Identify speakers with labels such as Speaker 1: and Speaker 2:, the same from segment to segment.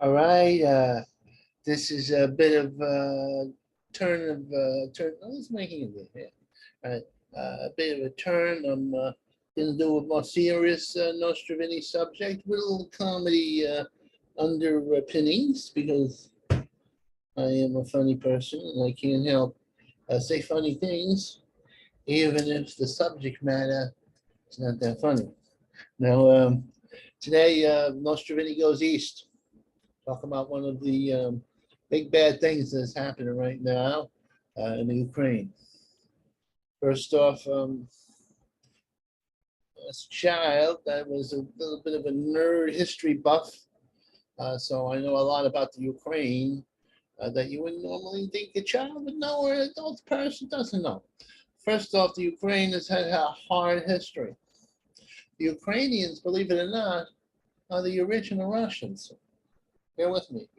Speaker 1: All right. This is a bit of turn. I was making it here. Right. A bit of a turn. I'm going to do a more serious Nostrovini subject with a little comedy underpinnings because I am a funny person and I can't help say funny things, even if the subject matter is not that funny. Now, today Nostrovini goes east. Talk about one of the big bad things that's happening right now in the Ukraine. First off, as a child, I was a little bit of a nerd history buff, so I know a lot about the Ukraine that you wouldn't normally think a child would know or an adult person doesn't know. First off, the Ukraine has had a hard history. The Ukrainians, believe it or not, are the original Russians. Bear with me.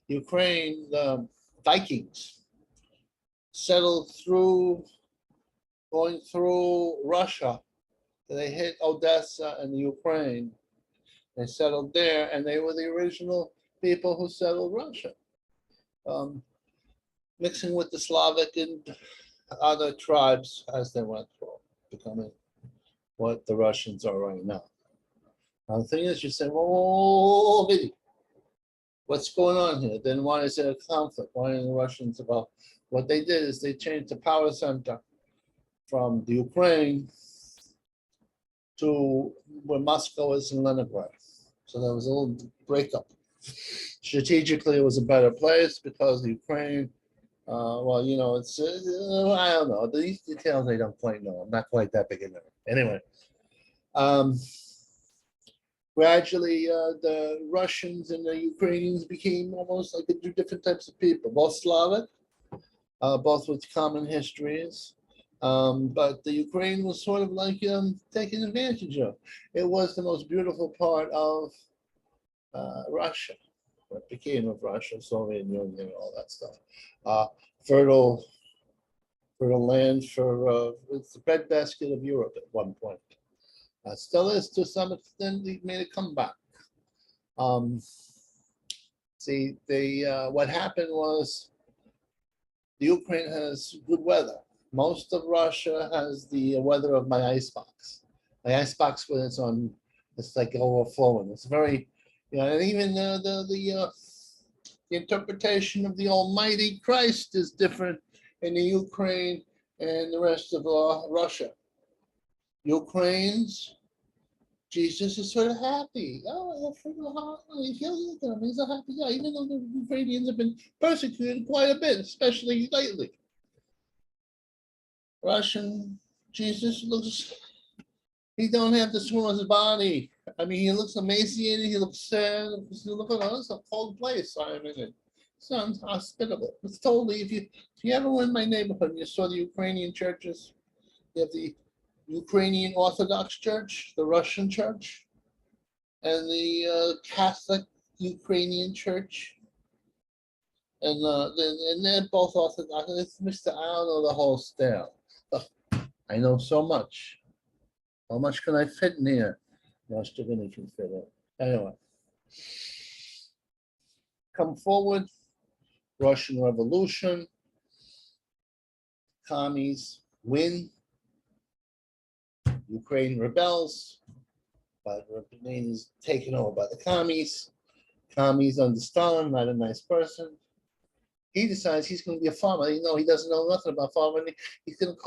Speaker 1: Ukraine, the Vikings settled going through Russia. They hit Odessa and the Ukraine. They settled there, and they were the original people who settled Russia. Mixing with the Slavic and other tribes as they went through, becoming what the Russians are right now. Now, the thing is, you say, "Oh, Vinny, what's going on here? Then why is there a conflict? Why are the Russians about?" What they did is they changed the power center from the Ukraine to where Moscow is in Leningrad. So there was a little breakup. Strategically, it was a better place because the Ukraine, well, you know, it's, I don't know. These details I don't quite know. I'm not quite that big in there. Anyway. Gradually, the Russians and the Ukrainians became almost like two different types of people, both Slavic, both with common histories. But the Ukraine was sort of like taken advantage of. It was the most beautiful part of Russia, what became of Russia, Soviet Union, all that stuff. Fertile land for, it's the breadbasket of Europe at one point. Still is to some extent. They made a comeback. See, what happened was the Ukraine has good weather. Most of Russia has the weather of my icebox. My icebox, when it's on, it's like overflowing. It's very, you know, and even the interpretation of the Almighty Christ is different in the Ukraine and the rest of Russia. Ukraine's Jesus is sort of happy. Oh, if you look at him, he's a happy guy, even though the Ukrainians have been persecuted quite a bit, especially lately. Russian Jesus looks, he don't have the swim on his body. I mean, he looks emaciated, he looks sad. Look at us, it's a cold place I'm in it. It's unhospitable. It's totally, if you ever went in my neighborhood and you saw the Ukrainian churches, you have the Ukrainian Orthodox Church, the Russian Church, and the Catholic Ukrainian Church, and they're both Orthodox. It's Mr. I don't know the whole style. I know so much. How much can I fit in here? Most of it can fit in. Anyway, come forward. Russian Revolution. Commies win. Ukraine rebels, but Ukraine is taken over by the commies. Commies under Stalin, not a nice person. He decides he's going to be a farmer. You know, he doesn't know nothing about farming. He's going to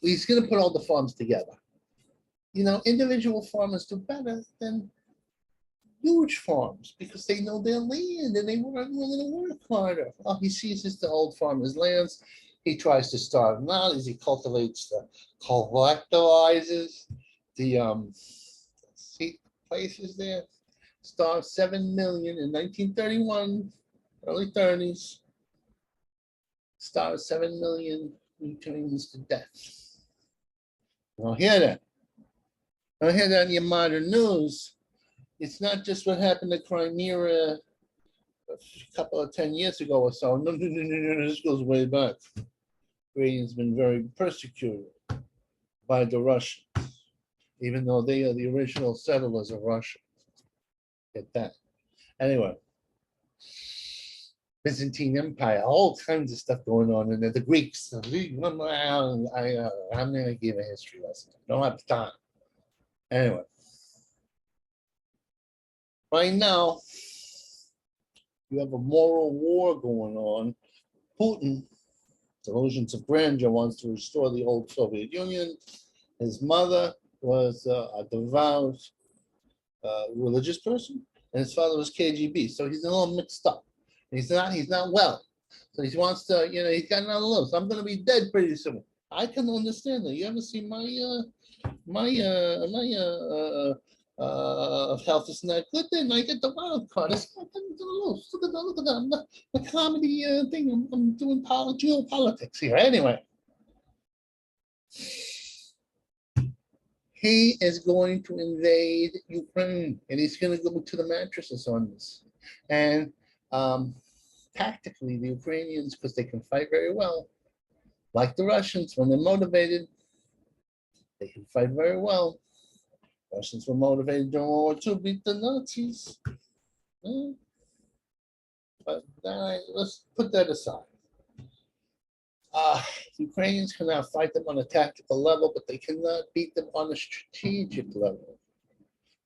Speaker 1: he's going to put all the farms together. You know, individual farmers do better than huge farms because they know their land and they want to work harder. Oh, he seizes the old farmers' lands. He tries to starve them out as he cultivates collectivizes the places there. Starved 7 million in 1931, early 30s. Starved 7 million Ukrainians to death. You don't hear that. You don't hear that in your modern news. It's not just what happened to Crimea a couple of 10 years ago or so. No, this goes way back. Ukraine has been very persecuted by the Russians. even though they are the original settlers of Russia. Get that. Anyway, Byzantine Empire, all kinds of stuff going on in there. The Greeks. I'm going to give a history lesson. Don't have time. Anyway, right now, you have a moral war going on. Putin, delusions of grandeur, wants to restore the old Soviet Union. His mother was a devout religious person, and his father was KGB. So he's a little mixed up. He's not well. So he wants to, he's got another live. So I'm going to be dead pretty soon. I can understand that. You ever see my health is not good, then I get the wild card. It's not going to lose. Look at the comedy thing. I'm doing geopolitics here. Anyway, he is going to invade Ukraine, and he's going to go to the mattresses on this. And tactically, the Ukrainians, because they can fight very well, like the Russians, when they're motivated, they can fight very well. Russians were motivated during World War II to beat the Nazis. But let's put that aside. Ukrainians can now fight them on a tactical level, but they cannot beat them on a strategic level.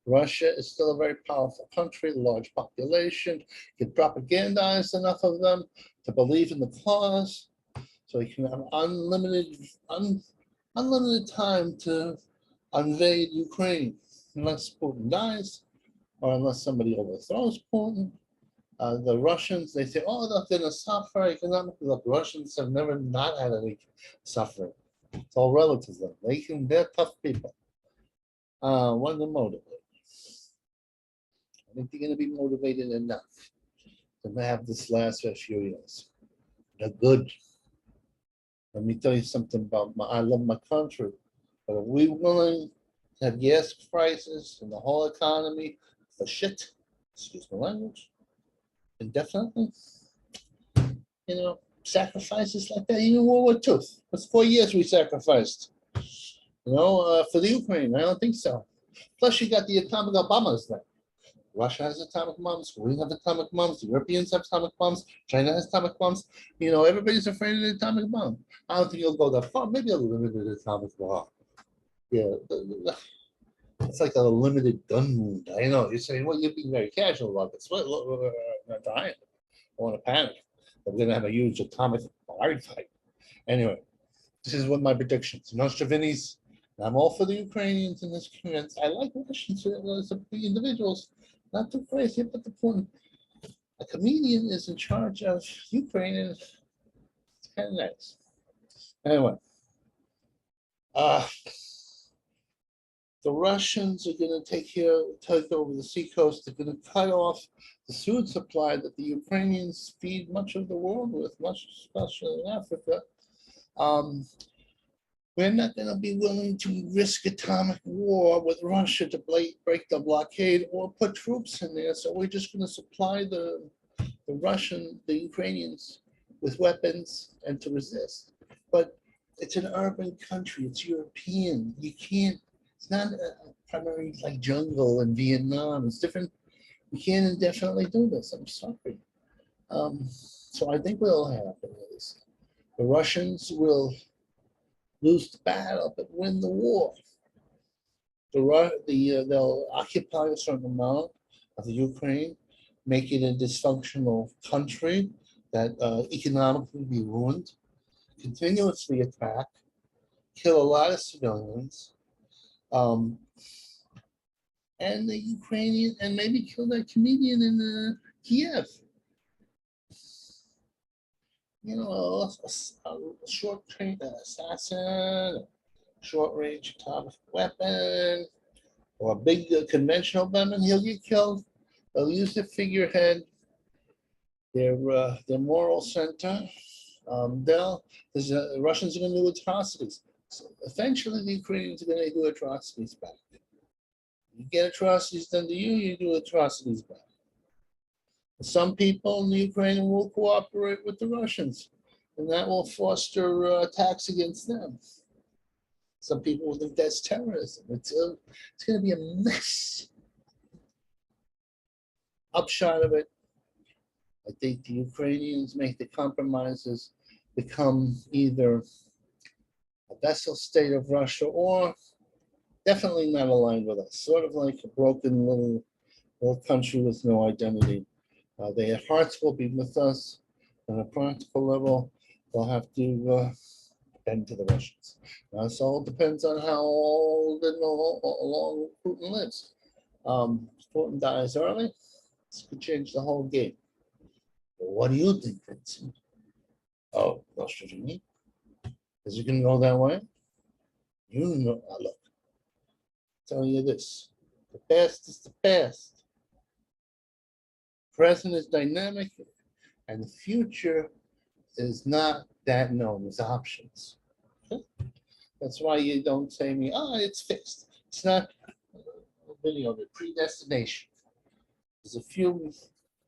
Speaker 1: Russia is still a very powerful country, large population. You can propagandize enough of them to believe in the cause, so you can have unlimited time to invade Ukraine, unless Putin dies or unless somebody overthrows Putin. The Russians, they say, oh, they're going to suffer economically. Look, Russians have never not had any suffering. It's all relative. They're tough people. When they're motivated. I think they're going to be motivated enough to have this last for a few years. They're good. Let me tell you something about I love my country, but if we're willing to have gas prices and the whole economy for shit, excuse my language, indefinitely, sacrifices like that, even World War II. That's 4 years we sacrificed, for the Ukraine. I don't think so. Plus, you got the atomic bombs now. Russia has atomic bombs. We have atomic bombs. The Europeans have atomic bombs. China has atomic bombs. Everybody's afraid of the atomic bomb. I don't think you'll go that far. Maybe a limited atomic bomb. Yeah, it's like a limited gun wound. I know you're saying, well, you're being very casual about this. Not dying. I want to panic. We're going to have a huge atomic bomb fight. Anyway, this is what my predictions. Vinneeast. I'm all for the Ukrainians in this community. I like Russians as individuals. Not too crazy, but the point. A comedian is in charge of Ukraine, and it's kind of nice. Anyway, the Russians are going to take over the seacoast. They're going to cut off the food supply that the Ukrainians feed much of the world with, especially in Africa. We're not going to be willing to risk atomic war with Russia to break the blockade or put troops in there. So we're just going to supply the Ukrainians with weapons and to resist. But it's an urban country. It's European. You can't, it's not primarily like jungle in Vietnam. It's different. We can't indefinitely do this. I'm sorry. So I think what'll happen is the Russians will lose the battle but win the war. They'll occupy a certain amount of the Ukraine, make it a dysfunctional country that economically be ruined, continuously attack, kill a lot of civilians, and the Ukrainian, and maybe kill that comedian in Kiev. A short-range assassin, short-range atomic weapon, or a big conventional weapon, he'll get killed. They'll use the figurehead, their moral center. The Russians are going to do atrocities. So eventually, the Ukrainians are going to do atrocities back. You get atrocities done to you, you do atrocities back. Some people in the Ukraine will cooperate with the Russians, and that will foster attacks against them. Some people will think that's terrorism. It's going to be a mess. Upshot of it, I think the Ukrainians make the compromises become either a vassal state of Russia or definitely not aligned with us, sort of like a broken little country with no identity. Their hearts will be with us. On a practical level, they'll have to bend to the Russians. So it all depends on how old and long Putin lives. If Putin dies early, this could change the whole game. But what do you think, Vincent? Oh, Nostrovini? Is it going to go that way? You know, look, I'm telling you this. The past is the past. Present is dynamic, and the future is not that known as options. Okay? That's why you don't say to me, oh, it's fixed. It's not a video, the predestination. There's a few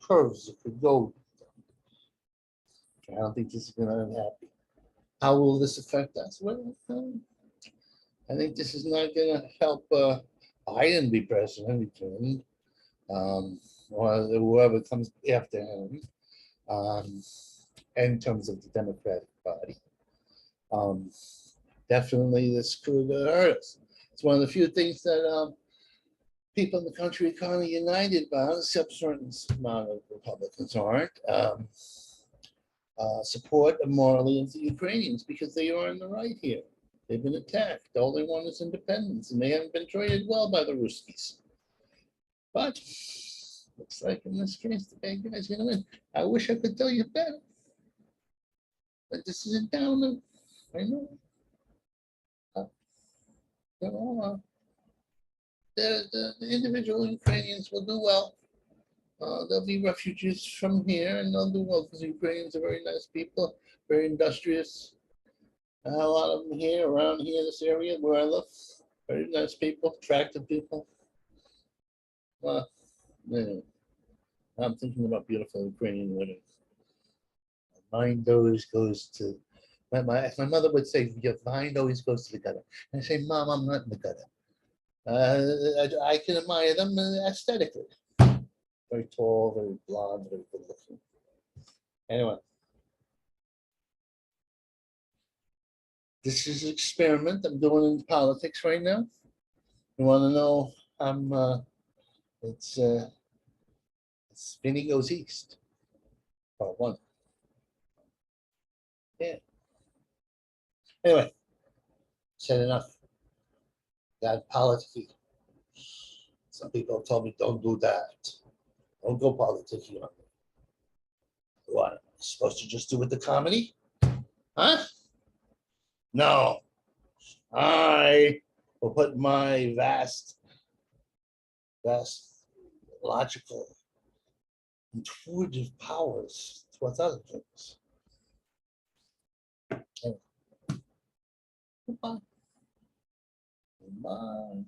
Speaker 1: curves that could go. I don't think this is going to happen. How will this affect us? Well, I think this is not going to help Biden be president, or whoever comes after him, in terms of the Democratic Party. Definitely, this could hurt us. It's one of the few things that people in the country are kind of united about, except a certain amount of Republicans aren't. Support morally of the Ukrainians because they are in the right here. They've been attacked. All they want is independence, and they haven't been treated well by the Ruskies. But looks like in this case, the bad guy's going to win. I wish I could tell you better, but this is a downer. I know. The individual Ukrainians will do well. There'll be refugees from here, and they'll do well because Ukrainians are very nice people, very industrious. A lot of them here, around here, this area where I live, very nice people, attractive people. Anyway, I'm thinking about beautiful Ukrainian women. My mind always goes to, my mother would say, your mind always goes to the gutter. And I say, Mom, I'm not in the gutter. I can admire them aesthetically. Very tall, very blonde, very good looking. Anyway. This is an experiment I'm doing in politics right now. You want to know? It's Vinny Goes East, part 1. Yeah. Anyway, said enough. Got politics. Some people told me don't do that. Don't go politicking on me. What? Am I supposed to just do with the comedy? Huh? No. I will put my vast logical, intuitive powers towards other things. Anyway. Goodbye. Goodbye.